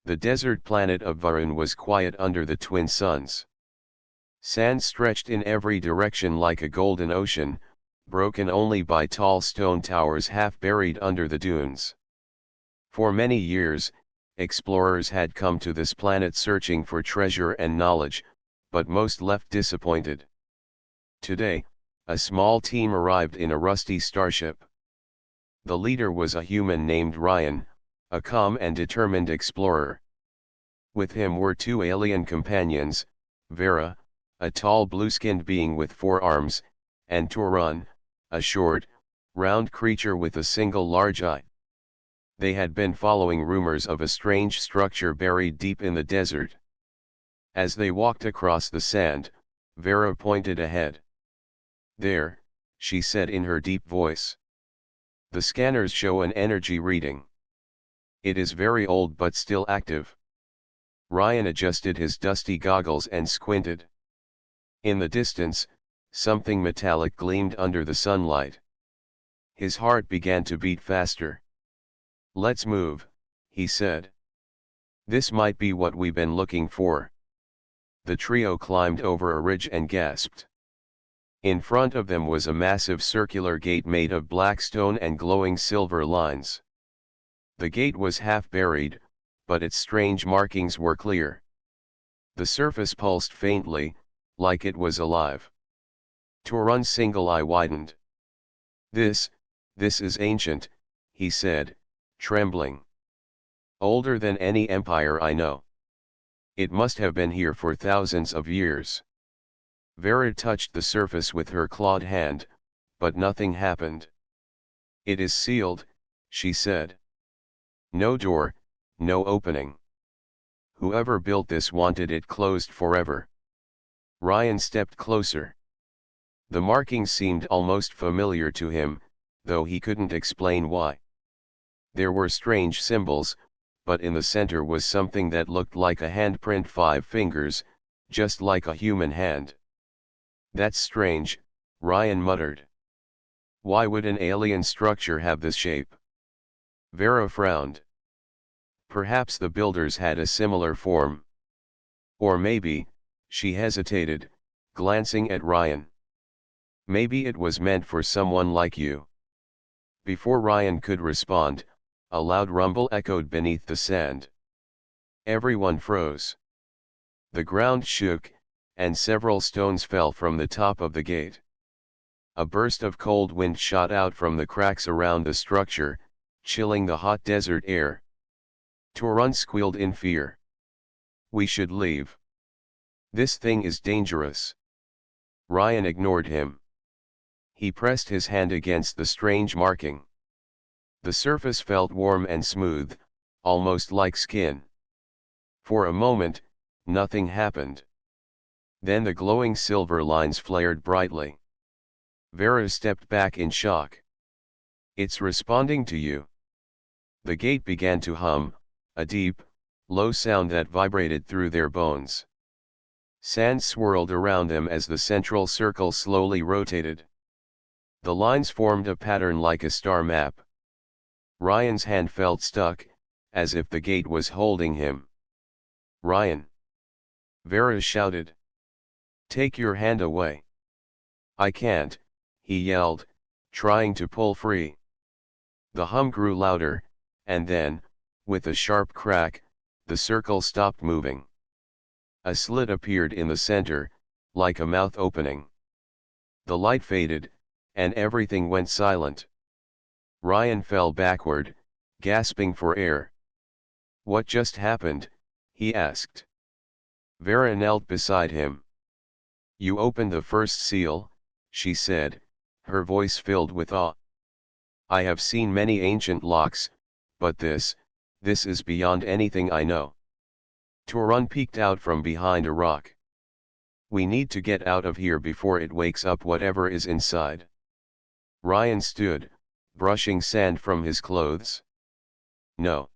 The desert planet of Varun was quiet under the twin suns. Sand stretched in every direction like a golden ocean, broken only by tall stone towers half buried under the dunes. For many years, explorers had come to this planet searching for treasure and knowledge, but most left disappointed. Today, a small team arrived in a rusty starship. The leader was a human named Ryan, a calm and determined explorer. With him were two alien companions, Vera, a tall blue-skinned being with 4 arms, and Turan, a short, round creature with a single large eye. They had been following rumors of a strange structure buried deep in the desert. As they walked across the sand, Vera pointed ahead. "There," she said in her deep voice. "The scanners show an energy reading. It is very old but still active." Ryan adjusted his dusty goggles and squinted. In the distance, something metallic gleamed under the sunlight. His heart began to beat faster. "Let's move," he said. "This might be what we've been looking for." The trio climbed over a ridge and gasped. In front of them was a massive circular gate made of black stone and glowing silver lines. The gate was half buried, but its strange markings were clear. The surface pulsed faintly, like it was alive. Turan's single eye widened. This is ancient," he said, trembling. "Older than any empire I know. It must have been here for thousands of years." Vera touched the surface with her clawed hand, but nothing happened. "It is sealed," she said. "No door, no opening. Whoever built this wanted it closed forever." Ryan stepped closer. The markings seemed almost familiar to him, though he couldn't explain why. There were strange symbols, but in the center was something that looked like a handprint, 5 fingers, just like a human hand. "That's strange," Ryan muttered. "Why would an alien structure have this shape?" Vera frowned. "Perhaps the builders had a similar form. Or maybe," she hesitated, glancing at Ryan. "Maybe it was meant for someone like you." Before Ryan could respond, a loud rumble echoed beneath the sand. Everyone froze. The ground shook, and several stones fell from the top of the gate. A burst of cold wind shot out from the cracks around the structure, chilling the hot desert air. Turan squealed in fear. "We should leave. This thing is dangerous." Ryan ignored him. He pressed his hand against the strange marking. The surface felt warm and smooth, almost like skin. For a moment, nothing happened. Then the glowing silver lines flared brightly. Vera stepped back in shock. "It's responding to you." The gate began to hum, a deep, low sound that vibrated through their bones. Sand swirled around them as the central circle slowly rotated. The lines formed a pattern like a star map. Ryan's hand felt stuck, as if the gate was holding him. "Ryan!" Vera shouted. "Take your hand away." "I can't," he yelled, trying to pull free. The hum grew louder, and then, with a sharp crack, the circle stopped moving. A slit appeared in the center, like a mouth opening. The light faded, and everything went silent. Ryan fell backward, gasping for air. "What just happened?" he asked. Vera knelt beside him. "You opened the first seal," she said, her voice filled with awe. "I have seen many ancient locks, but this is beyond anything I know." Turan peeked out from behind a rock. "We need to get out of here before it wakes up whatever is inside." Ryan stood, brushing sand from his clothes. "No.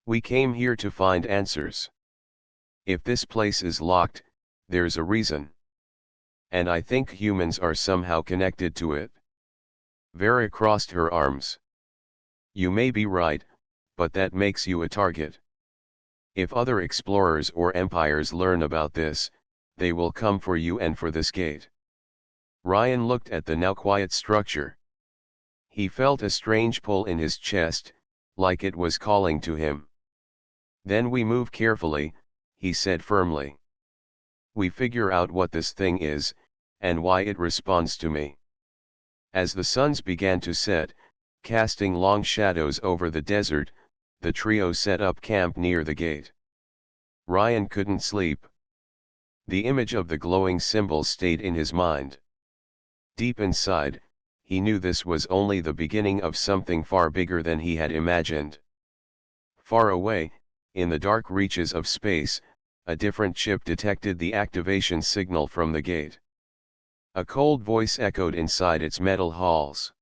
We came here to find answers. If this place is locked, there's a reason. And I think humans are somehow connected to it." Vera crossed her arms. "You may be right, but that makes you a target." If other explorers or empires learn about this, they will come for you and for this gate. Ryan looked at the now quiet structure. He felt a strange pull in his chest, like it was calling to him. Then we move carefully, he said firmly. We figure out what this thing is, and why it responds to me. As the suns began to set, casting long shadows over the desert, the trio set up camp near the gate. Ryan couldn't sleep. The image of the glowing symbols stayed in his mind. Deep inside, he knew this was only the beginning of something far bigger than he had imagined. Far away, in the dark reaches of space, a different ship detected the activation signal from the gate. A cold voice echoed inside its metal halls.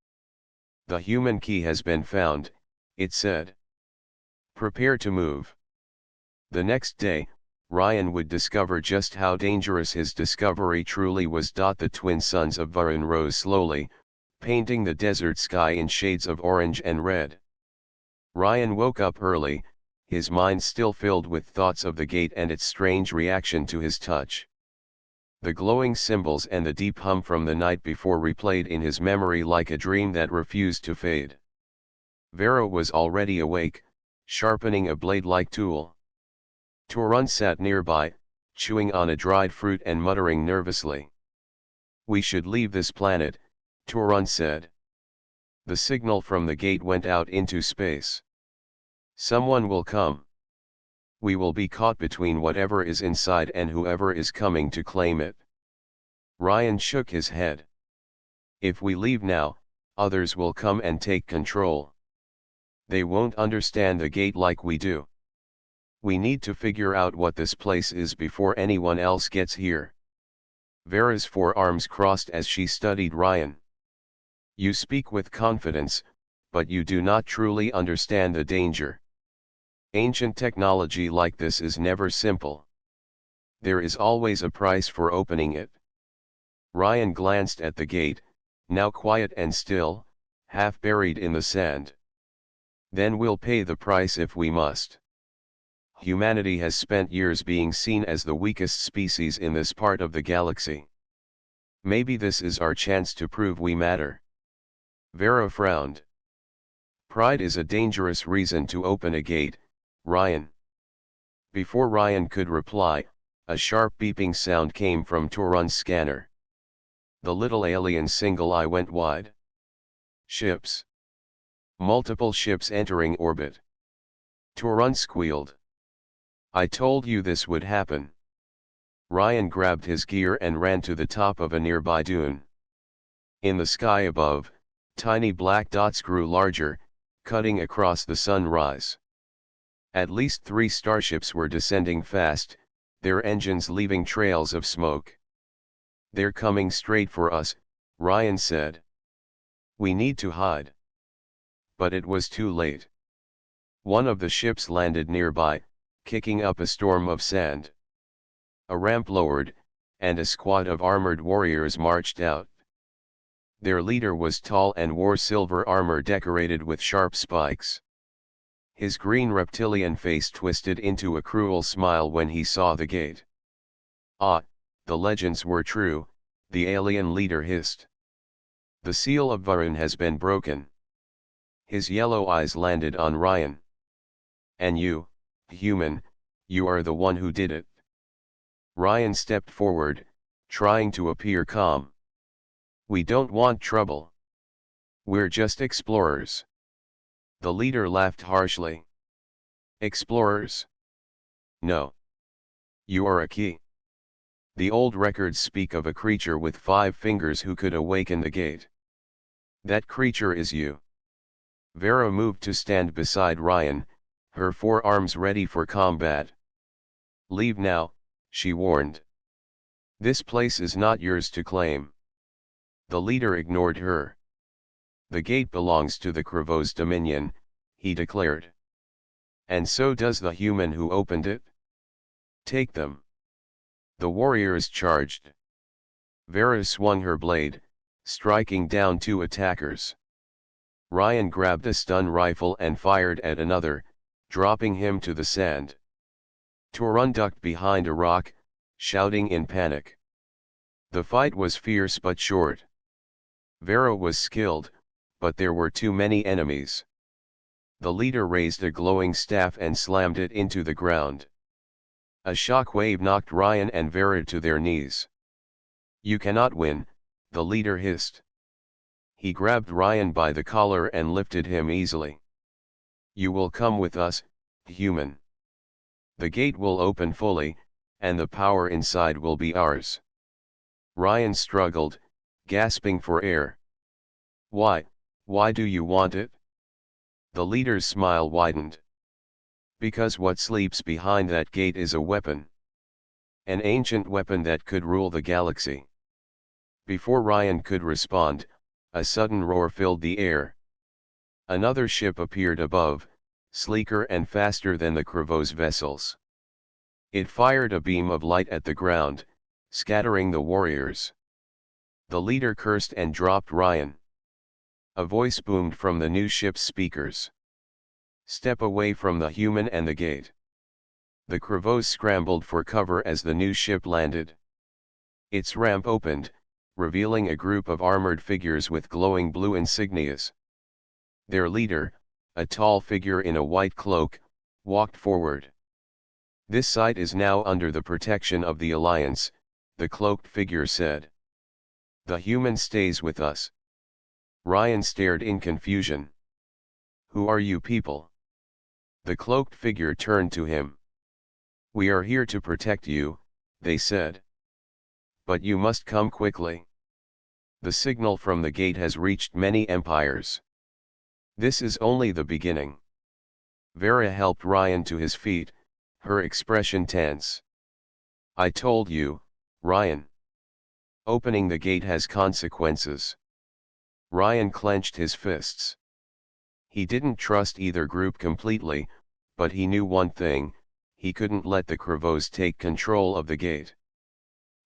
"The human key has been found," it said. "Prepare to move." The next day, Ryan would discover just how dangerous his discovery truly was. The twin suns of Varun rose slowly, painting the desert sky in shades of orange and red. Ryan woke up early, his mind still filled with thoughts of the gate and its strange reaction to his touch. The glowing symbols and the deep hum from the night before replayed in his memory like a dream that refused to fade. Vera was already awake, sharpening a blade-like tool. Torun sat nearby, chewing on a dried fruit and muttering nervously. "We should leave this planet," Torun said. "The signal from the gate went out into space. Someone will come. We will be caught between whatever is inside and whoever is coming to claim it." Ryan shook his head. "If we leave now, others will come and take control. They won't understand the gate like we do. We need to figure out what this place is before anyone else gets here." Vera's forearms crossed as she studied Ryan. "You speak with confidence, but you do not truly understand the danger. Ancient technology like this is never simple. There is always a price for opening it." Ryan glanced at the gate, now quiet and still, half buried in the sand. "Then we'll pay the price if we must. Humanity has spent years being seen as the weakest species in this part of the galaxy. Maybe this is our chance to prove we matter." Vera frowned. "Pride is a dangerous reason to open a gate, Ryan." Before Ryan could reply, a sharp beeping sound came from Torun's scanner. The little alien's single eye went wide. Ships. Multiple ships entering orbit. Torun squealed. "I told you this would happen." Ryan grabbed his gear and ran to the top of a nearby dune. In the sky above, tiny black dots grew larger, cutting across the sunrise. At least 3 starships were descending fast, their engines leaving trails of smoke. "They're coming straight for us," Ryan said. "We need to hide." But it was too late. One of the ships landed nearby, kicking up a storm of sand. A ramp lowered, and a squad of armored warriors marched out. Their leader was tall and wore silver armor decorated with sharp spikes. His green reptilian face twisted into a cruel smile when he saw the gate. "Ah, the legends were true," the alien leader hissed. "The seal of Varun has been broken." His yellow eyes landed on Ryan. "And you, human, you are the one who did it." Ryan stepped forward, trying to appear calm. "We don't want trouble. We're just explorers." The leader laughed harshly. "Explorers? No. You are a key. The old records speak of a creature with 5 fingers who could awaken the gate. That creature is you." Vera moved to stand beside Ryan, her forearms ready for combat. "Leave now," she warned. "This place is not yours to claim." The leader ignored her. "The gate belongs to the Kravo's dominion," he declared. "And so does the human who opened it. Take them." The warriors charged. Vera swung her blade, striking down 2 attackers. Ryan grabbed a stun rifle and fired at another, dropping him to the sand. Torun ducked behind a rock, shouting in panic. The fight was fierce but short. Vera was skilled, but there were too many enemies. The leader raised a glowing staff and slammed it into the ground. A shockwave knocked Ryan and Vera to their knees. "You cannot win," the leader hissed. He grabbed Ryan by the collar and lifted him easily. "You will come with us, human. The gate will open fully, and the power inside will be ours." Ryan struggled, gasping for air. Why do you want it?" The leader's smile widened. "Because what sleeps behind that gate is a weapon. An ancient weapon that could rule the galaxy." Before Ryan could respond, a sudden roar filled the air. Another ship appeared above, sleeker and faster than the Kravo's vessels. It fired a beam of light at the ground, scattering the warriors. The leader cursed and dropped Ryan. A voice boomed from the new ship's speakers. "Step away from the human and the gate." The Kravos scrambled for cover as the new ship landed. Its ramp opened, revealing a group of armored figures with glowing blue insignias. Their leader, a tall figure in a white cloak, walked forward. "This site is now under the protection of the Alliance," the cloaked figure said. "The human stays with us." Ryan stared in confusion. "Who are you people?" The cloaked figure turned to him. "We are here to protect you," they said. "But you must come quickly. The signal from the gate has reached many empires. This is only the beginning." Vera helped Ryan to his feet, her expression tense. "I told you, Ryan. Opening the gate has consequences." Ryan clenched his fists. He didn't trust either group completely, but he knew one thing: he couldn't let the Kravos take control of the gate.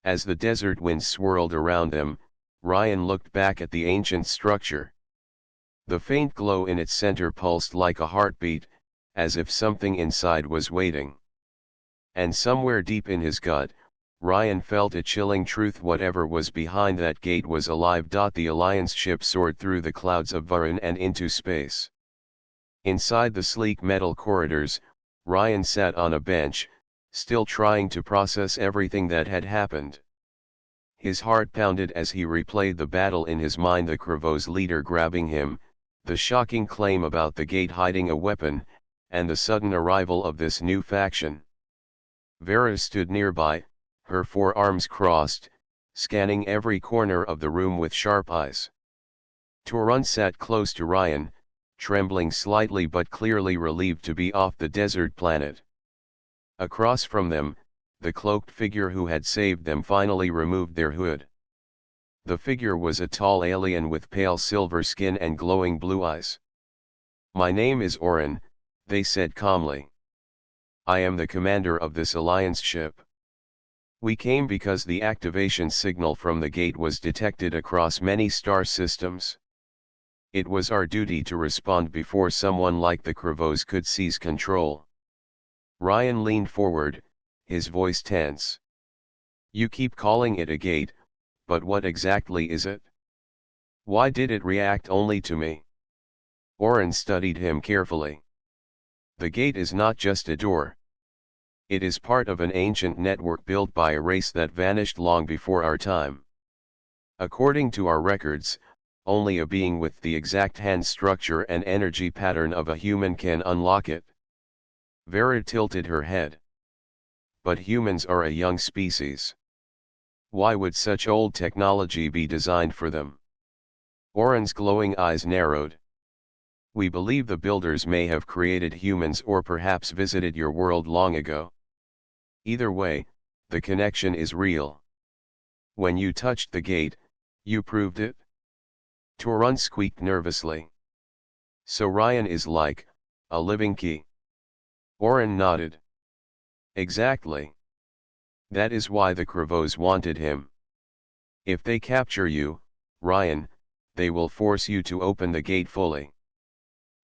As the desert winds swirled around them, Ryan looked back at the ancient structure. The faint glow in its center pulsed like a heartbeat, as if something inside was waiting. And somewhere deep in his gut, Ryan felt a chilling truth: whatever was behind that gate was alive. The Alliance ship soared through the clouds of Varan and into space. Inside the sleek metal corridors, Ryan sat on a bench, still trying to process everything that had happened. His heart pounded as he replayed the battle in his mind: the Kravos leader grabbing him, the shocking claim about the gate hiding a weapon, and the sudden arrival of this new faction. Vera stood nearby, her forearms crossed, scanning every corner of the room with sharp eyes. Torun sat close to Ryan, trembling slightly but clearly relieved to be off the desert planet. Across from them, the cloaked figure who had saved them finally removed their hood. The figure was a tall alien with pale silver skin and glowing blue eyes. "My name is Orin," they said calmly. "I am the commander of this Alliance ship. We came because the activation signal from the gate was detected across many star systems. It was our duty to respond before someone like the Kravos could seize control." Ryan leaned forward, his voice tense. "You keep calling it a gate, but what exactly is it? Why did it react only to me?" Orin studied him carefully. "The gate is not just a door. It is part of an ancient network built by a race that vanished long before our time. According to our records, only a being with the exact hand structure and energy pattern of a human can unlock it." Vera tilted her head. "But humans are a young species. Why would such old technology be designed for them?" Orin's glowing eyes narrowed. "We believe the builders may have created humans or perhaps visited your world long ago. Either way, the connection is real. When you touched the gate, you proved it." Torun squeaked nervously. "So Ryan is like a living key?" Orin nodded. "Exactly. That is why the Kravos wanted him. If they capture you, Ryan, they will force you to open the gate fully.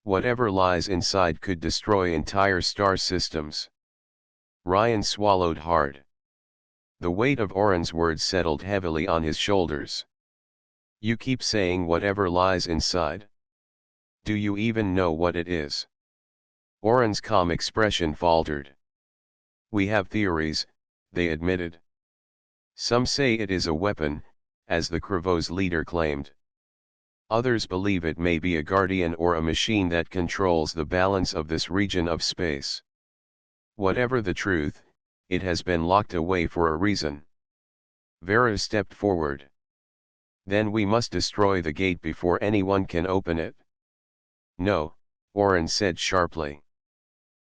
Whatever lies inside could destroy entire star systems. Ryan swallowed hard. The weight of Oren's words settled heavily on his shoulders. You keep saying whatever lies inside? Do you even know what it is? Oren's calm expression faltered. We have theories, they admitted. Some say it is a weapon, as the Kravo's leader claimed. Others believe it may be a guardian or a machine that controls the balance of this region of space. Whatever the truth, it has been locked away for a reason. Vera stepped forward. Then we must destroy the gate before anyone can open it. No, Oren said sharply.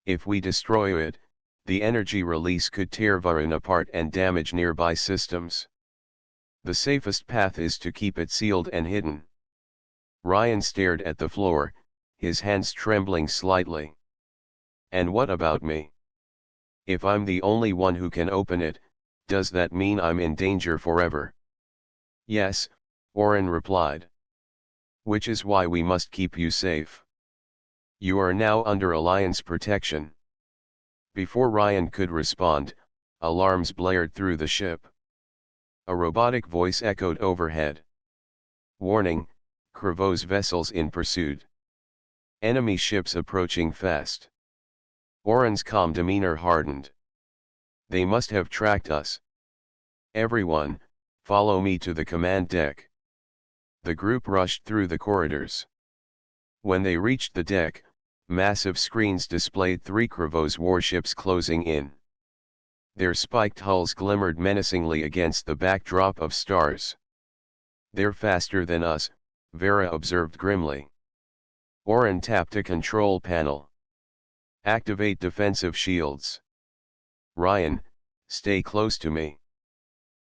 If we destroy it, the energy release could tear Varun apart and damage nearby systems. The safest path is to keep it sealed and hidden. Ryan stared at the floor, his hands trembling slightly. And what about me? If I'm the only one who can open it, does that mean I'm in danger forever? Yes, Oren replied. Which is why we must keep you safe. You are now under Alliance protection. Before Ryan could respond, alarms blared through the ship. A robotic voice echoed overhead. Warning, Kravo's vessels in pursuit. Enemy ships approaching fast. Oren's calm demeanor hardened. They must have tracked us. Everyone, follow me to the command deck. The group rushed through the corridors. When they reached the deck, massive screens displayed 3 Kravo's warships closing in. Their spiked hulls glimmered menacingly against the backdrop of stars. They're faster than us, Vera observed grimly. Oren tapped a control panel. Activate defensive shields. Ryan, stay close to me.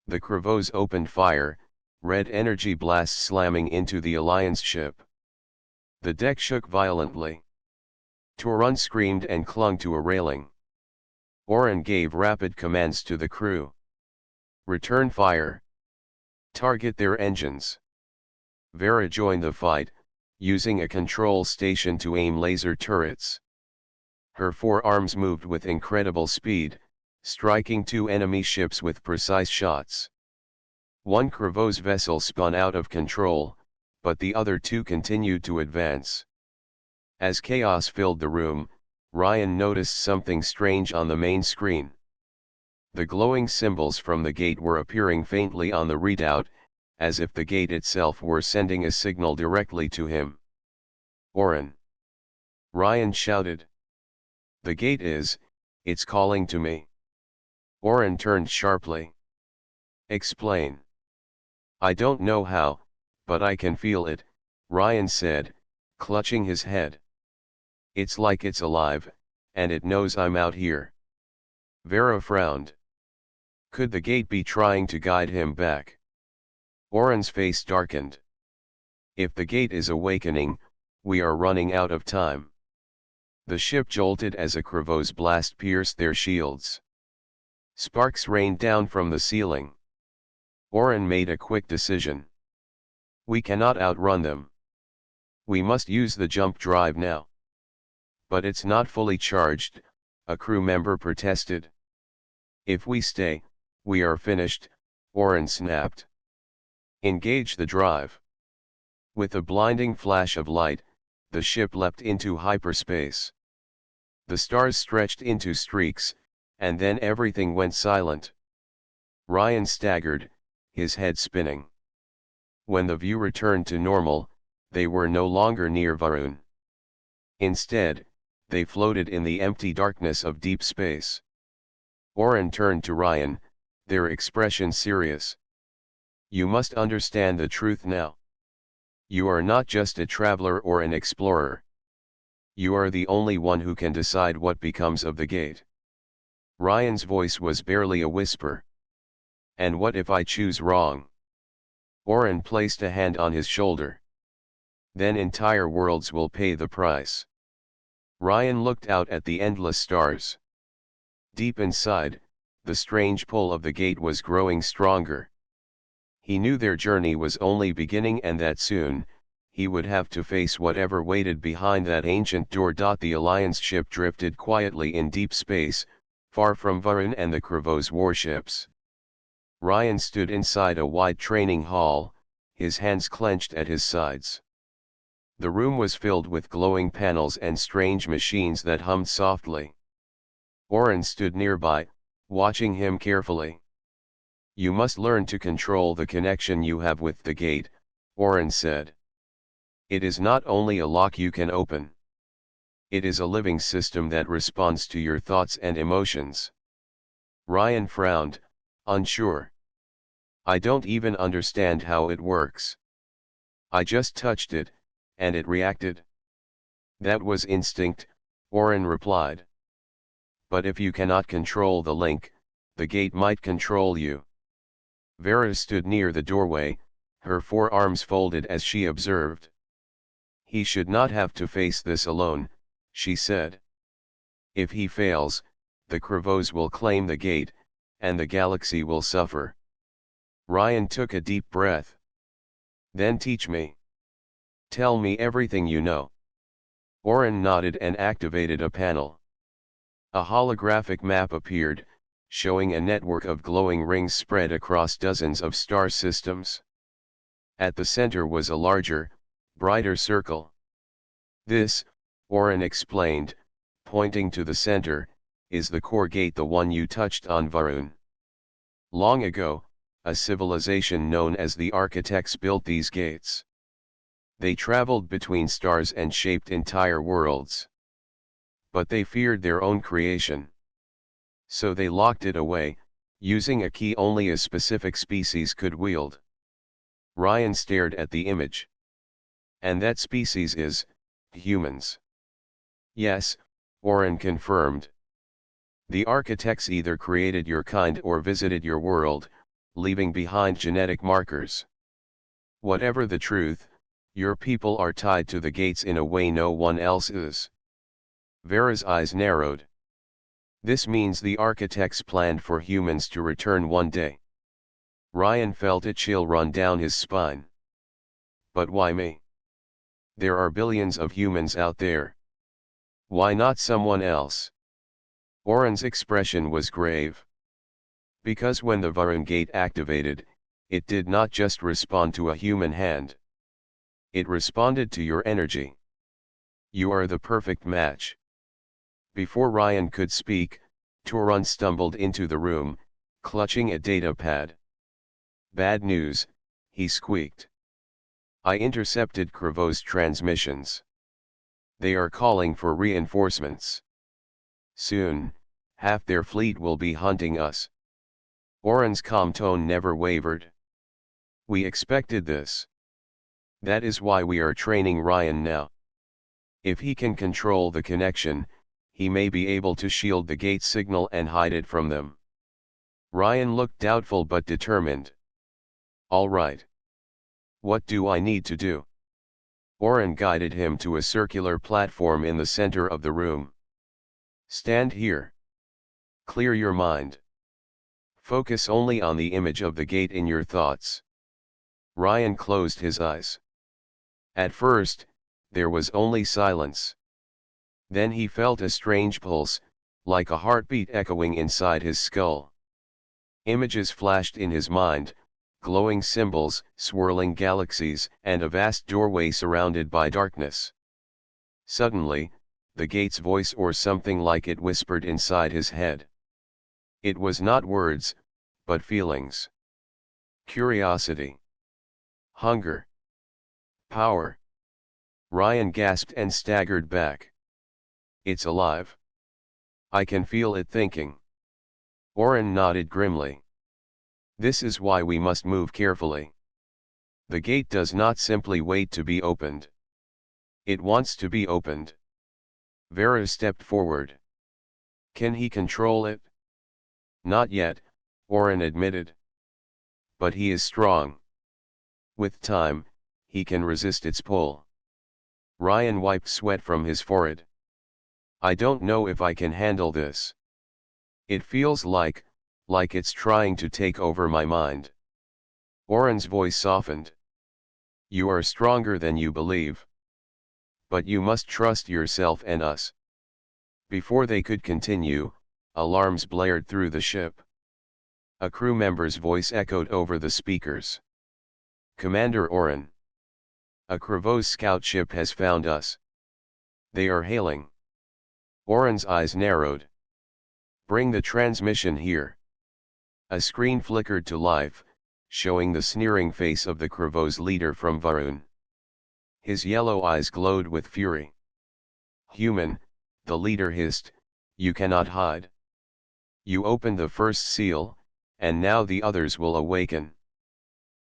The Kravos opened fire, red energy blasts slamming into the Alliance ship. The deck shook violently. Torun screamed and clung to a railing. Oren gave rapid commands to the crew. Return fire. Target their engines. Vera joined the fight, using a control station to aim laser turrets. Her 4 arms moved with incredible speed, striking 2 enemy ships with precise shots. One Kravos vessel spun out of control, but the other 2 continued to advance. As chaos filled the room, Ryan noticed something strange on the main screen. The glowing symbols from the gate were appearing faintly on the readout, as if the gate itself were sending a signal directly to him. Oren! Ryan shouted. The gate it's calling to me. Oren turned sharply. Explain. I don't know how, but I can feel it, Ryan said, clutching his head. It's like it's alive, and it knows I'm out here. Vera frowned. Could the gate be trying to guide him back? Oren's face darkened. If the gate is awakening, we are running out of time. The ship jolted as a Kravos blast pierced their shields. Sparks rained down from the ceiling. Oren made a quick decision. We cannot outrun them. We must use the jump drive now. But it's not fully charged, a crew member protested. If we stay, we are finished, Oren snapped. Engage the drive. With a blinding flash of light, the ship leapt into hyperspace. The stars stretched into streaks, and then everything went silent. Ryan staggered, his head spinning. When the view returned to normal, they were no longer near Varun. Instead, they floated in the empty darkness of deep space. Oren turned to Ryan, their expression serious. You must understand the truth now. You are not just a traveler or an explorer. You are the only one who can decide what becomes of the gate. Ryan's voice was barely a whisper. And what if I choose wrong? Oren placed a hand on his shoulder. Then entire worlds will pay the price. Ryan looked out at the endless stars. Deep inside, the strange pull of the gate was growing stronger. He knew their journey was only beginning and that soon, he would have to face whatever waited behind that ancient door. The Alliance ship drifted quietly in deep space, far from Varun and the Kravo's warships. Ryan stood inside a wide training hall, his hands clenched at his sides. The room was filled with glowing panels and strange machines that hummed softly. Oren stood nearby, watching him carefully. "You must learn to control the connection you have with the gate," Oren said. "It is not only a lock you can open. It is a living system that responds to your thoughts and emotions." Ryan frowned, unsure. "I don't even understand how it works. I just touched it, and it reacted." "That was instinct," Oren replied. "But if you cannot control the link, the gate might control you." Vera stood near the doorway, her forearms folded as she observed. "He should not have to face this alone," she said. "If he fails, the Kravos will claim the gate, and the galaxy will suffer." Ryan took a deep breath. "Then teach me. Tell me everything you know." Oren nodded and activated a panel. A holographic map appeared, showing a network of glowing rings spread across dozens of star systems. At the center was a larger, brighter circle. "This," Oren explained, pointing to the center, "is the core gate, the one you touched on Varun. Long ago, a civilization known as the Architects built these gates. They traveled between stars and shaped entire worlds. But they feared their own creation. So they locked it away, using a key only a specific species could wield." Ryan stared at the image. "And that species is humans?" "Yes," Oren confirmed. "The Architects either created your kind or visited your world, leaving behind genetic markers. Whatever the truth, your people are tied to the gates in a way no one else is." Vera's eyes narrowed. "This means the Architects planned for humans to return one day." Ryan felt a chill run down his spine. "But why me? There are billions of humans out there. Why not someone else?" Oren's expression was grave. "Because when the Varun gate activated, it did not just respond to a human hand. It responded to your energy. You are the perfect match." Before Ryan could speak, Turan stumbled into the room, clutching a data pad. "Bad news," he squeaked. "I intercepted Kravos transmissions. They are calling for reinforcements. Soon, half their fleet will be hunting us." Oren's calm tone never wavered. "We expected this. That is why we are training Ryan now. If he can control the connection, he may be able to shield the gate signal and hide it from them." Ryan looked doubtful but determined. "All right. What do I need to do?" Oren guided him to a circular platform in the center of the room. "Stand here. Clear your mind. Focus only on the image of the gate in your thoughts." Ryan closed his eyes. At first, there was only silence. Then he felt a strange pulse, like a heartbeat echoing inside his skull. Images flashed in his mind, glowing symbols, swirling galaxies, and a vast doorway surrounded by darkness. Suddenly, the gate's voice or something like it whispered inside his head. It was not words, but feelings. Curiosity. Hunger. Power. Ryan gasped and staggered back. "It's alive. I can feel it thinking." Oren nodded grimly. "This is why we must move carefully. The gate does not simply wait to be opened. It wants to be opened." Vera stepped forward. "Can he control it?" "Not yet," Oren admitted. "But he is strong. With time, he can resist its pull." Ryan wiped sweat from his forehead. "I don't know if I can handle this. It feels like it's trying to take over my mind." Oren's voice softened. "You are stronger than you believe. But you must trust yourself and us." Before they could continue, Alarms blared through the ship. A crew member's voice echoed over the speakers. "Commander Oren. A Kravos scout ship has found us. They are hailing." Oren's eyes narrowed. "Bring the transmission here." A screen flickered to life, showing the sneering face of the Kravos leader from Varun. His yellow eyes glowed with fury. "Human," the leader hissed, "you cannot hide. You opened the first seal, and now the others will awaken.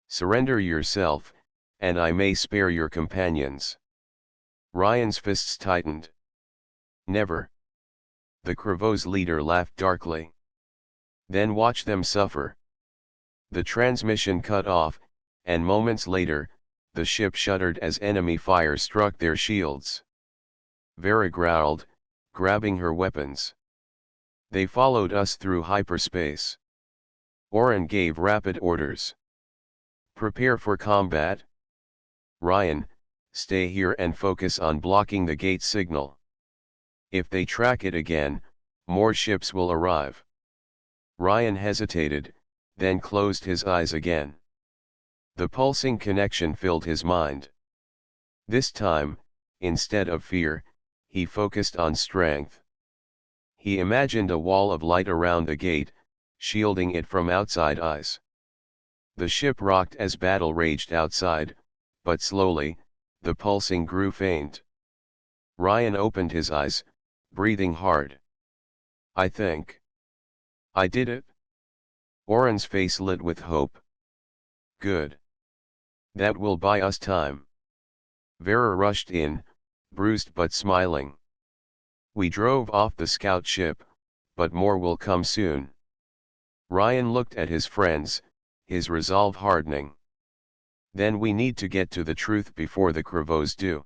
Surrender yourself, and I may spare your companions." Ryan's fists tightened. "Never." The Kravos leader laughed darkly. "Then watch them suffer." The transmission cut off, and moments later, the ship shuddered as enemy fire struck their shields. Vera growled, grabbing her weapons. "They followed us through hyperspace." Oren gave rapid orders. "Prepare for combat. Ryan, stay here and focus on blocking the gate signal. If they track it again, more ships will arrive." Ryan hesitated, then closed his eyes again. The pulsing connection filled his mind. This time, instead of fear, he focused on strength. He imagined a wall of light around the gate, shielding it from outside eyes. The ship rocked as battle raged outside, but slowly, the pulsing grew faint. Ryan opened his eyes, breathing hard. "I think I did it." Oren's face lit with hope. "Good. That will buy us time." Vera rushed in, bruised but smiling. "We drove off the scout ship, but more will come soon." Ryan looked at his friends, his resolve hardening. "Then we need to get to the truth before the Kravos do.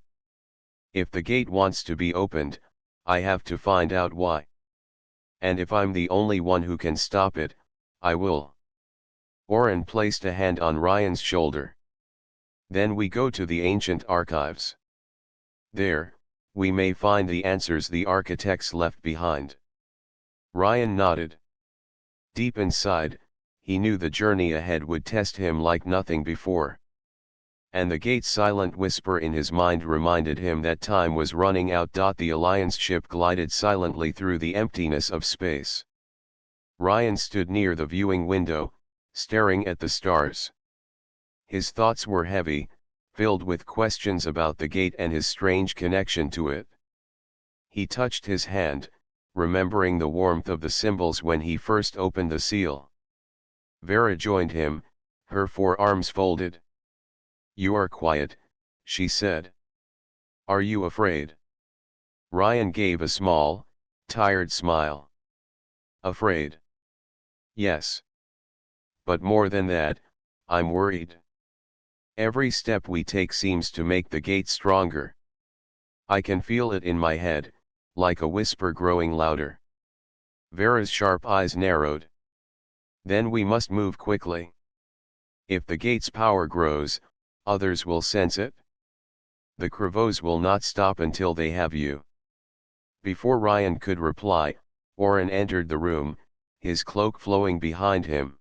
If the gate wants to be opened, I have to find out why. And if I'm the only one who can stop it, I will." Oren placed a hand on Ryan's shoulder. "Then we go to the ancient archives. There, we may find the answers the architects left behind." Ryan nodded. Deep inside, he knew the journey ahead would test him like nothing before. And the gate's silent whisper in his mind reminded him that time was running out. The Alliance ship glided silently through the emptiness of space. Ryan stood near the viewing window, staring at the stars. His thoughts were heavy, filled with questions about the gate and his strange connection to it. He touched his hand, remembering the warmth of the symbols when he first opened the seal. Vera joined him, her forearms folded. "You are quiet," she said. "Are you afraid?" Ryan gave a small, tired smile. "Afraid? Yes. But more than that, I'm worried. Every step we take seems to make the gate stronger. I can feel it in my head, like a whisper growing louder." Vera's sharp eyes narrowed. "Then we must move quickly. If the gate's power grows, others will sense it. The Kravos will not stop until they have you." Before Ryan could reply, Oren entered the room, his cloak flowing behind him.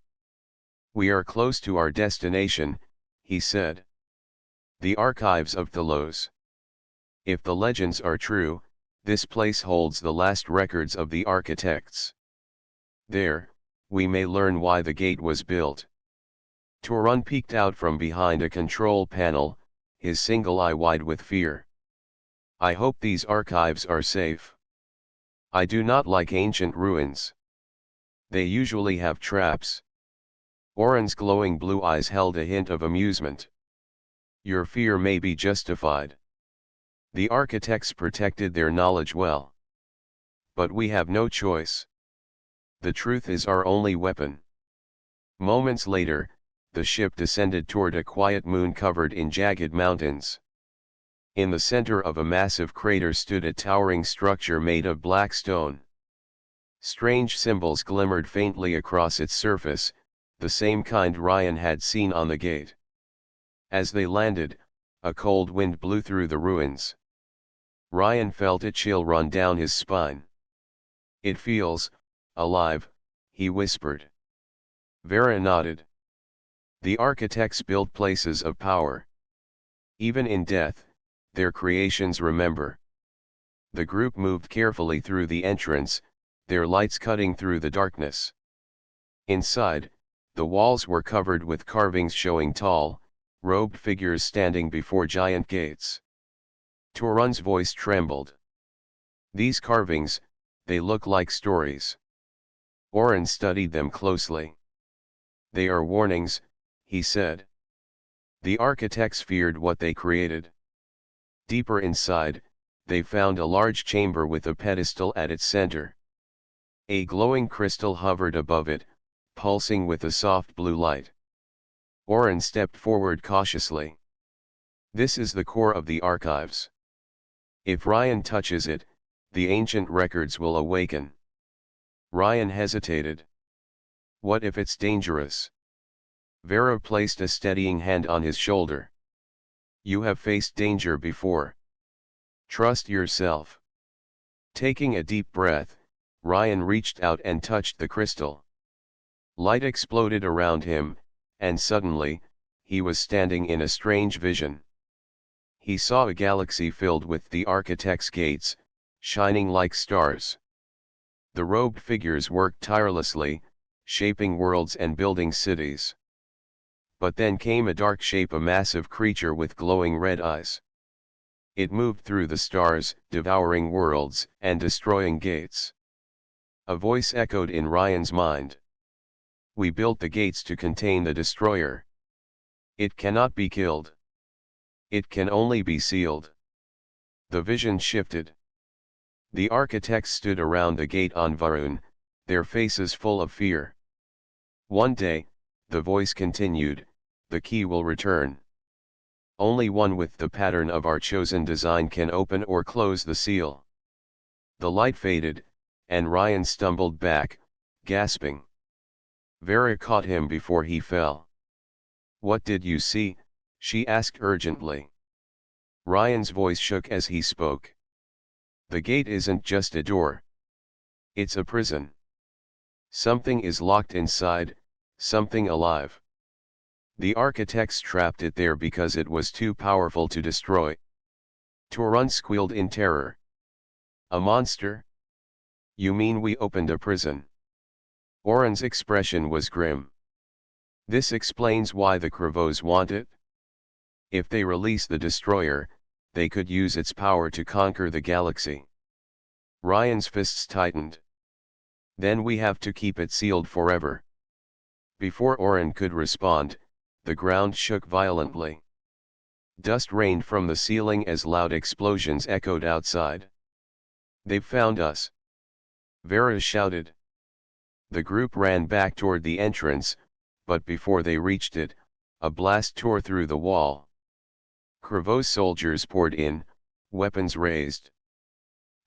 "We are close to our destination," he said. "The archives of Thalos. If the legends are true, this place holds the last records of the architects. There, we may learn why the gate was built." Torun peeked out from behind a control panel, his single eye wide with fear. "I hope these archives are safe. I do not like ancient ruins. They usually have traps." Oren's glowing blue eyes held a hint of amusement. "Your fear may be justified. The architects protected their knowledge well. But we have no choice. The truth is our only weapon." Moments later, the ship descended toward a quiet moon covered in jagged mountains. In the center of a massive crater stood a towering structure made of black stone. Strange symbols glimmered faintly across its surface, the same kind Ryan had seen on the gate. As they landed, a cold wind blew through the ruins. Ryan felt a chill run down his spine. "It feels alive, he whispered. Vera nodded. The architects built places of power. Even in death, their creations remember. The group moved carefully through the entrance, their lights cutting through the darkness. Inside, the walls were covered with carvings showing tall, robed figures standing before giant gates. Turan's voice trembled. These carvings, they look like stories. Oren studied them closely. They are warnings, he said. The architects feared what they created. Deeper inside, they found a large chamber with a pedestal at its center. A glowing crystal hovered above it, pulsing with a soft blue light. Oren stepped forward cautiously. This is the core of the archives. If Ryan touches it, the ancient records will awaken. Ryan hesitated. What if it's dangerous? Vera placed a steadying hand on his shoulder. You have faced danger before. Trust yourself. Taking a deep breath, Ryan reached out and touched the crystal. Light exploded around him, and suddenly, he was standing in a strange vision. He saw a galaxy filled with the architect's gates, shining like stars. The robed figures worked tirelessly, shaping worlds and building cities. But then came a dark shape, a massive creature with glowing red eyes. It moved through the stars, devouring worlds and destroying gates. A voice echoed in Ryan's mind. We built the gates to contain the destroyer. It cannot be killed. It can only be sealed. The vision shifted. The architects stood around the gate on Varun, their faces full of fear. One day, the voice continued, the key will return. Only one with the pattern of our chosen design can open or close the seal. The light faded, and Ryan stumbled back, gasping. Vera caught him before he fell. What did you see? She asked urgently. Ryan's voice shook as he spoke. The gate isn't just a door. It's a prison. Something is locked inside, something alive. The architects trapped it there because it was too powerful to destroy. Turan squealed in terror. A monster? You mean we opened a prison? Oren's expression was grim. This explains why the Kravos want it. If they release the destroyer, they could use its power to conquer the galaxy. Ryan's fists tightened. Then we have to keep it sealed forever. Before Oren could respond, the ground shook violently. Dust rained from the ceiling as loud explosions echoed outside. They've found us! Vera shouted. The group ran back toward the entrance, but before they reached it, a blast tore through the wall. Kravos soldiers poured in, weapons raised.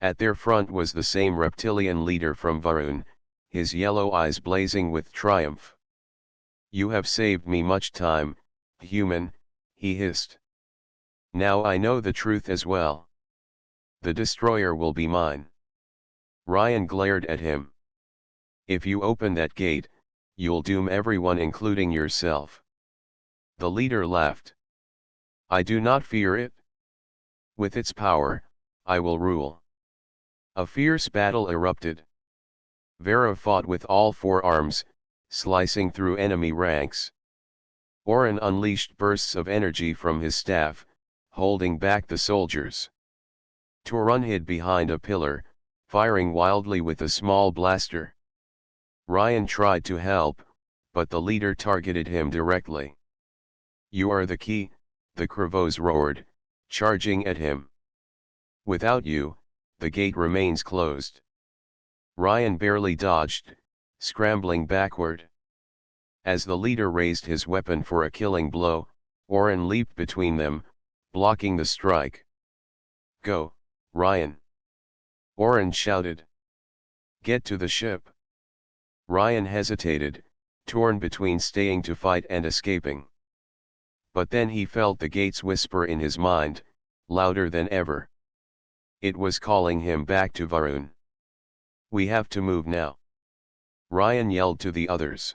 At their front was the same reptilian leader from Varun, his yellow eyes blazing with triumph. You have saved me much time, human, he hissed. Now I know the truth as well. The destroyer will be mine. Ryan glared at him. If you open that gate, you'll doom everyone including yourself. The leader laughed. I do not fear it. With its power, I will rule. A fierce battle erupted. Vera fought with all four arms, slicing through enemy ranks. Oren unleashed bursts of energy from his staff, holding back the soldiers. Turan hid behind a pillar, firing wildly with a small blaster. Ryan tried to help, but the leader targeted him directly. You are the key, the Kravos roared, charging at him. Without you, the gate remains closed. Ryan barely dodged, scrambling backward. As the leader raised his weapon for a killing blow, Oren leaped between them, blocking the strike. Go, Ryan! Oren shouted. Get to the ship. Ryan hesitated, torn between staying to fight and escaping. But then he felt the gates whisper in his mind, louder than ever. It was calling him back to Varun. We have to move now. Ryan yelled to the others.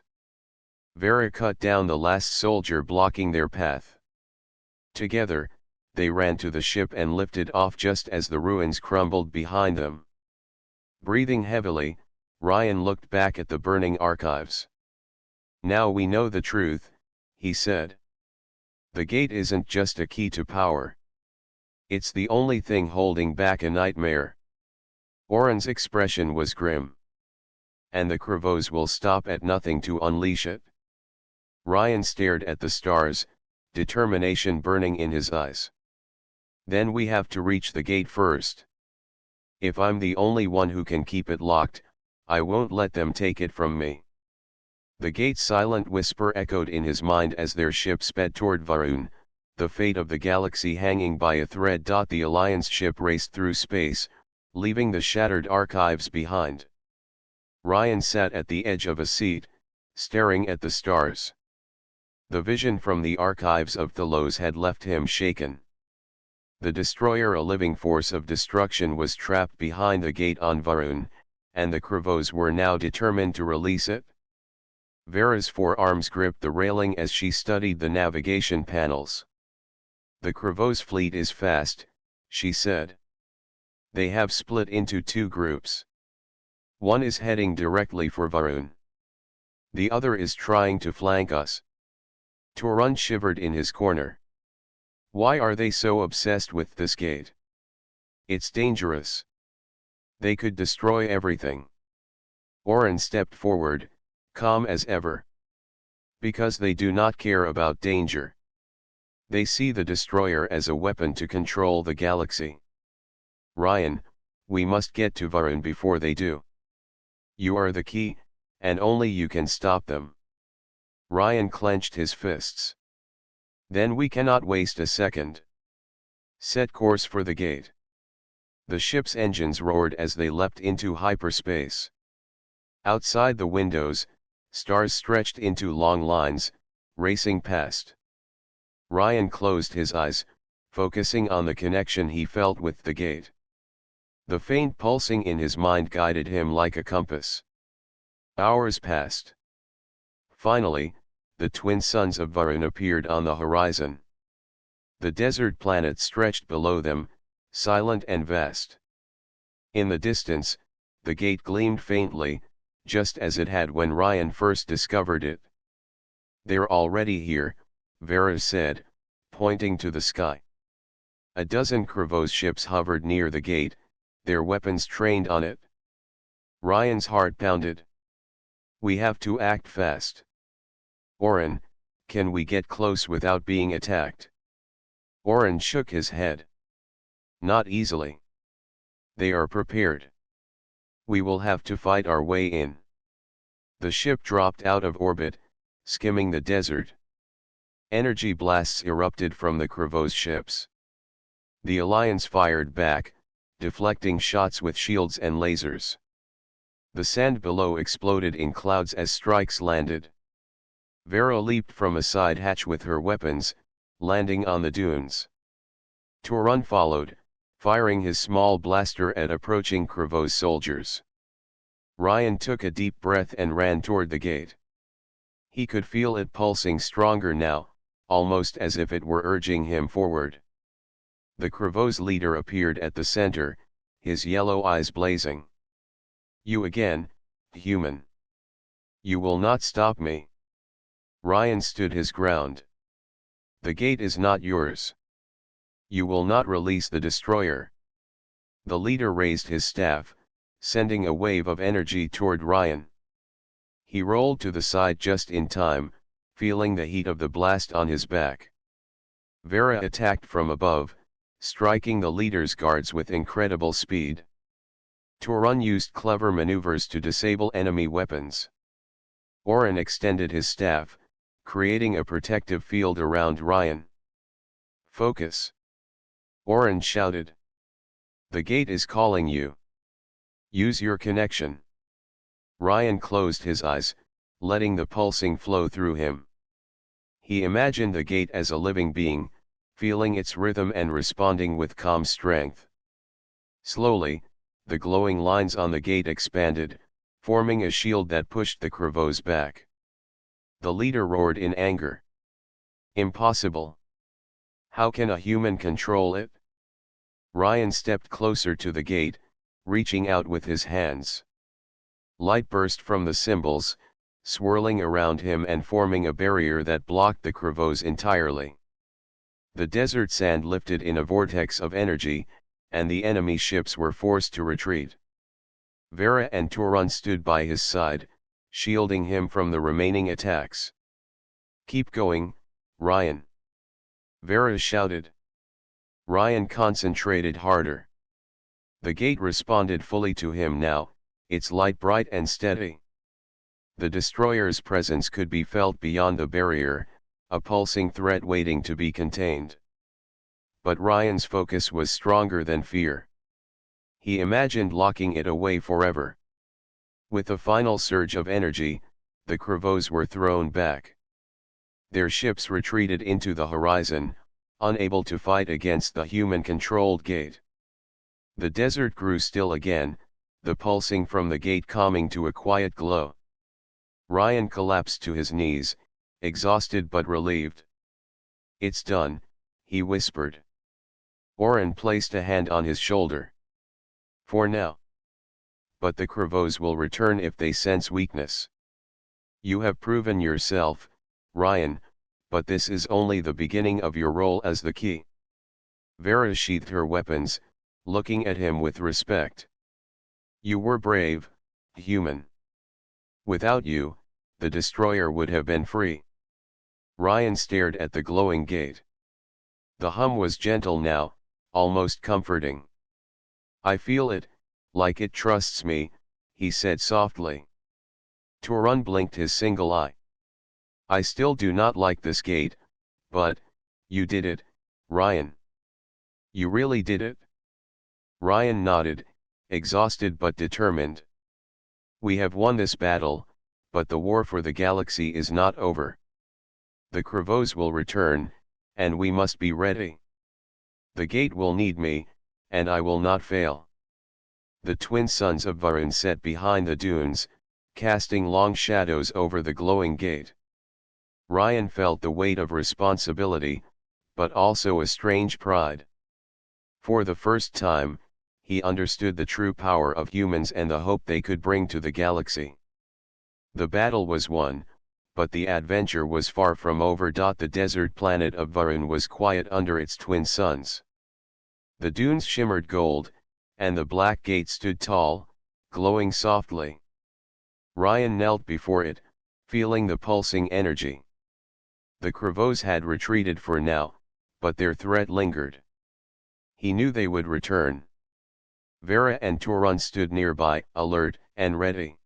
Vera cut down the last soldier blocking their path. Together, they ran to the ship and lifted off just as the ruins crumbled behind them. Breathing heavily, Ryan looked back at the burning archives. "Now we know the truth," he said. "The gate isn't just a key to power. It's the only thing holding back a nightmare." Oren's expression was grim. "And the Krivos will stop at nothing to unleash it." Ryan stared at the stars, determination burning in his eyes. "Then we have to reach the gate first. If I'm the only one who can keep it locked, I won't let them take it from me." The gate's silent whisper echoed in his mind as their ship sped toward Varun, the fate of the galaxy hanging by a thread. The Alliance ship raced through space, leaving the shattered archives behind. Ryan sat at the edge of a seat, staring at the stars. The vision from the archives of Thalos had left him shaken. The destroyer, a living force of destruction, was trapped behind the gate on Varun, and the Krivos were now determined to release it. Vera's forearms gripped the railing as she studied the navigation panels. "The Krivos fleet is fast," she said. "They have split into two groups. One is heading directly for Varun. The other is trying to flank us." Turan shivered in his corner. "Why are they so obsessed with this gate? It's dangerous. They could destroy everything." Oren stepped forward, calm as ever. "Because they do not care about danger. They see the destroyer as a weapon to control the galaxy. Ryan, we must get to Varun before they do. You are the key, and only you can stop them." Ryan clenched his fists. "Then we cannot waste a second. Set course for the gate." The ship's engines roared as they leapt into hyperspace. Outside the windows, stars stretched into long lines, racing past. Ryan closed his eyes, focusing on the connection he felt with the gate. The faint pulsing in his mind guided him like a compass. Hours passed. Finally, the twin suns of Varun appeared on the horizon. The desert planet stretched below them, silent and vast. In the distance, the gate gleamed faintly, just as it had when Ryan first discovered it. "They're already here," Vera said, pointing to the sky. A dozen Krivos ships hovered near the gate, their weapons trained on it. Ryan's heart pounded. "We have to act fast. Oren, can we get close without being attacked?" Oren shook his head. "Not easily. They are prepared. We will have to fight our way in." The ship dropped out of orbit, skimming the desert. Energy blasts erupted from the Krivos ships. The Alliance fired back, deflecting shots with shields and lasers. The sand below exploded in clouds as strikes landed. Vera leaped from a side hatch with her weapons, landing on the dunes. Turan followed, firing his small blaster at approaching Krivos soldiers. Ryan took a deep breath and ran toward the gate. He could feel it pulsing stronger now, almost as if it were urging him forward. The Krivos leader appeared at the center, his yellow eyes blazing. "You again, human. You will not stop me." Ryan stood his ground. "The gate is not yours. You will not release the destroyer." The leader raised his staff, sending a wave of energy toward Ryan. He rolled to the side just in time, feeling the heat of the blast on his back. Vera attacked from above, striking the leader's guards with incredible speed. Turan used clever maneuvers to disable enemy weapons. Oren extended his staff, creating a protective field around Ryan. "Focus!" Oren shouted. "The gate is calling you. Use your connection." Ryan closed his eyes, letting the pulsing flow through him. He imagined the gate as a living being, feeling its rhythm and responding with calm strength. Slowly, the glowing lines on the gate expanded, forming a shield that pushed the Kravoes back. The leader roared in anger. Impossible! How can a human control it? Ryan stepped closer to the gate, reaching out with his hands. Light burst from the symbols, swirling around him and forming a barrier that blocked the Kravoes entirely. The desert sand lifted in a vortex of energy, and the enemy ships were forced to retreat. Vera and Turan stood by his side, shielding him from the remaining attacks. "Keep going, Ryan," Vera shouted. Ryan concentrated harder. The gate responded fully to him now, its light bright and steady. The destroyer's presence could be felt beyond the barrier, a pulsing threat waiting to be contained. But Ryan's focus was stronger than fear. He imagined locking it away forever. With a final surge of energy, the Kravoes were thrown back. Their ships retreated into the horizon, unable to fight against the human-controlled gate. The desert grew still again, the pulsing from the gate calming to a quiet glow. Ryan collapsed to his knees, exhausted but relieved. "It's done," he whispered. Oren placed a hand on his shoulder. "For now. But the Kravoes will return if they sense weakness. You have proven yourself, Ryan, but this is only the beginning of your role as the key." Vera sheathed her weapons, looking at him with respect. "You were brave, human. Without you, the destroyer would have been free." Ryan stared at the glowing gate. The hum was gentle now, almost comforting. "I feel it, like it trusts me," he said softly. Turan blinked his single eye. "I still do not like this gate, but, you did it, Ryan. You really did it?" Ryan nodded, exhausted but determined. "We have won this battle, but the war for the galaxy is not over. The Kravoes will return, and we must be ready. The gate will need me, and I will not fail." The twin sons of Varun sat behind the dunes, casting long shadows over the glowing gate. Ryan felt the weight of responsibility, but also a strange pride. For the first time, he understood the true power of humans and the hope they could bring to the galaxy. The battle was won, but the adventure was far from over. The desert planet of Varun was quiet under its twin suns. The dunes shimmered gold, and the black gate stood tall, glowing softly. Ryan knelt before it, feeling the pulsing energy. The Kravoes had retreated for now, but their threat lingered. He knew they would return. Vera and Turan stood nearby, alert and ready.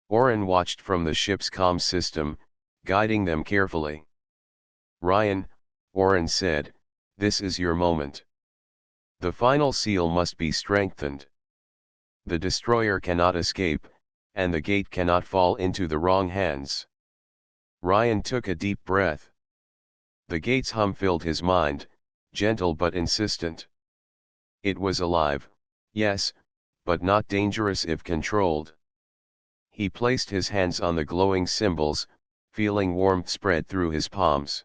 Oren watched from the ship's comm system, guiding them carefully. "Ryan," Oren said, "this is your moment. The final seal must be strengthened. The destroyer cannot escape, and the gate cannot fall into the wrong hands." Ryan took a deep breath. The gate's hum filled his mind, gentle but insistent. It was alive, yes, but not dangerous if controlled. He placed his hands on the glowing symbols, feeling warmth spread through his palms.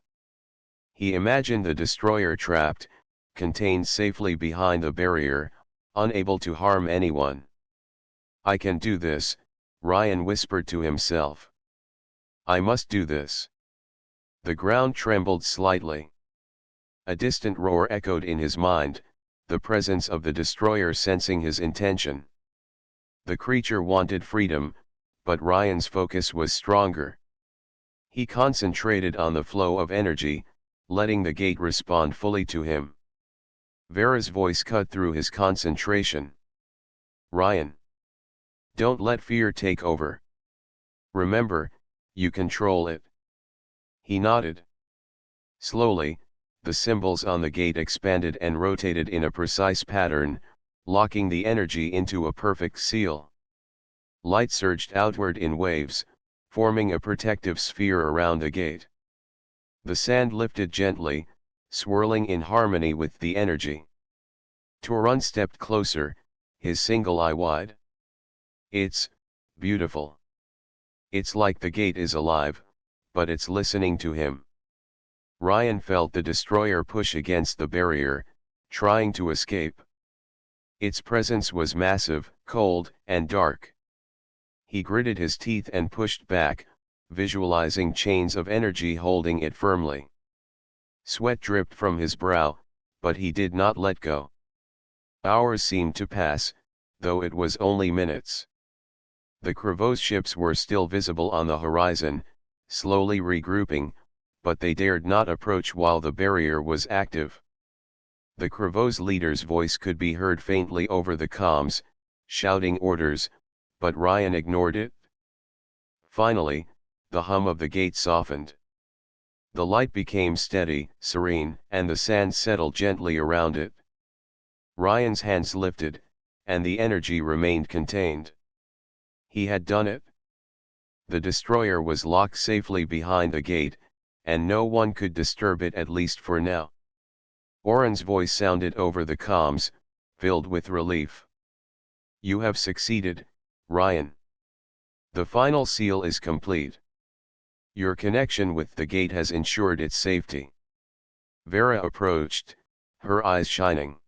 He imagined the destroyer trapped, contained safely behind the barrier, unable to harm anyone. "I can do this," Ryan whispered to himself. "I must do this." The ground trembled slightly. A distant roar echoed in his mind, the presence of the destroyer sensing his intention. The creature wanted freedom, but Ryan's focus was stronger. He concentrated on the flow of energy, letting the gate respond fully to him. Vera's voice cut through his concentration. "Ryan, don't let fear take over. Remember, you control it." He nodded. Slowly, the symbols on the gate expanded and rotated in a precise pattern, locking the energy into a perfect seal. Light surged outward in waves, forming a protective sphere around the gate. The sand lifted gently, swirling in harmony with the energy. Turan stepped closer, his single eye wide. "It's beautiful. It's like the gate is alive, but it's listening to him. Ryan felt the destroyer push against the barrier, trying to escape. Its presence was massive, cold, and dark. He gritted his teeth and pushed back, visualizing chains of energy holding it firmly. Sweat dripped from his brow, but he did not let go. Hours seemed to pass, though it was only minutes. The Kravo's ships were still visible on the horizon, slowly regrouping, but they dared not approach while the barrier was active. The Kravo's leader's voice could be heard faintly over the comms, shouting orders, but Ryan ignored it. Finally, the hum of the gate softened. The light became steady, serene, and the sand settled gently around it. Ryan's hands lifted, and the energy remained contained. He had done it. The destroyer was locked safely behind the gate, and no one could disturb it, at least for now. Oren's voice sounded over the comms, filled with relief. "You have succeeded, Ryan. The final seal is complete. Your connection with the gate has ensured its safety." Vera approached, her eyes shining.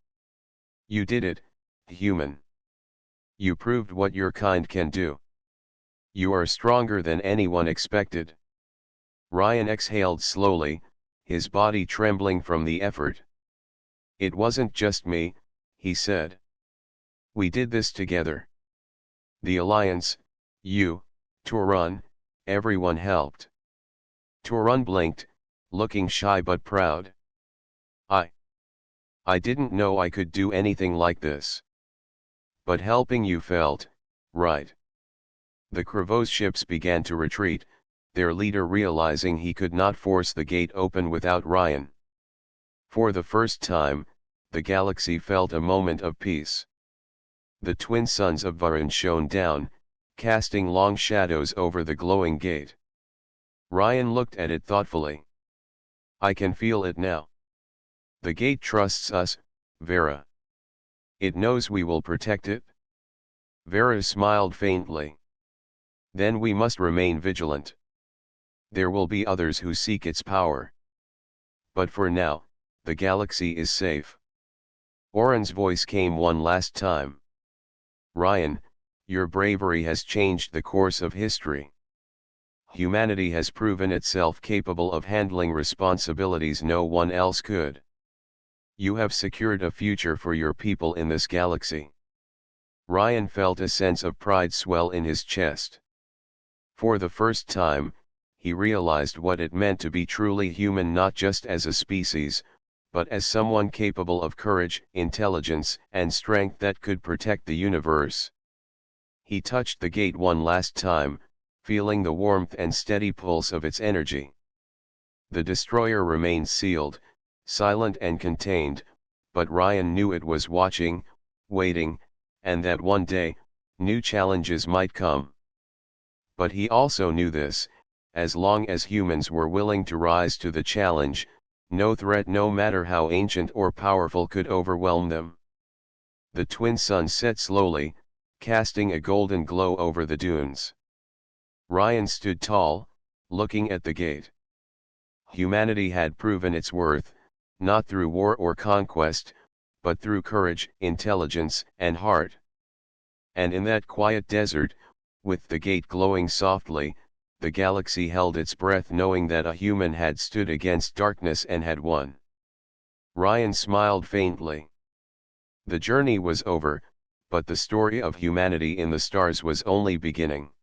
"You did it, human. You proved what your kind can do. You are stronger than anyone expected." Ryan exhaled slowly, his body trembling from the effort. "It wasn't just me," he said. "We did this together. The Alliance, you, Turan, everyone helped." Turan blinked, looking shy but proud. I didn't know I could do anything like this. But helping you felt right." The Kravo's ships began to retreat, their leader realizing he could not force the gate open without Ryan. For the first time, the galaxy felt a moment of peace. The twin suns of Varun shone down, casting long shadows over the glowing gate. Ryan looked at it thoughtfully. "I can feel it now. The gate trusts us, Vera. It knows we will protect it." Vera smiled faintly. "Then we must remain vigilant. There will be others who seek its power. But for now, the galaxy is safe." Oren's voice came one last time. "Ryan, your bravery has changed the course of history. Humanity has proven itself capable of handling responsibilities no one else could. You have secured a future for your people in this galaxy." Ryan felt a sense of pride swell in his chest. For the first time, he realized what it meant to be truly human, not just as a species, but as someone capable of courage, intelligence, and strength that could protect the universe. He touched the gate one last time, feeling the warmth and steady pulse of its energy. The destroyer remained sealed, silent and contained, but Ryan knew it was watching, waiting, and that one day, new challenges might come. But he also knew this: as long as humans were willing to rise to the challenge, no threat, no matter how ancient or powerful, could overwhelm them. The twin suns set slowly, casting a golden glow over the dunes. Ryan stood tall, looking at the gate. Humanity had proven its worth, not through war or conquest, but through courage, intelligence, and heart. And in that quiet desert, with the gate glowing softly, the galaxy held its breath, knowing that a human had stood against darkness and had won. Ryan smiled faintly. The journey was over, but the story of humanity in the stars was only beginning.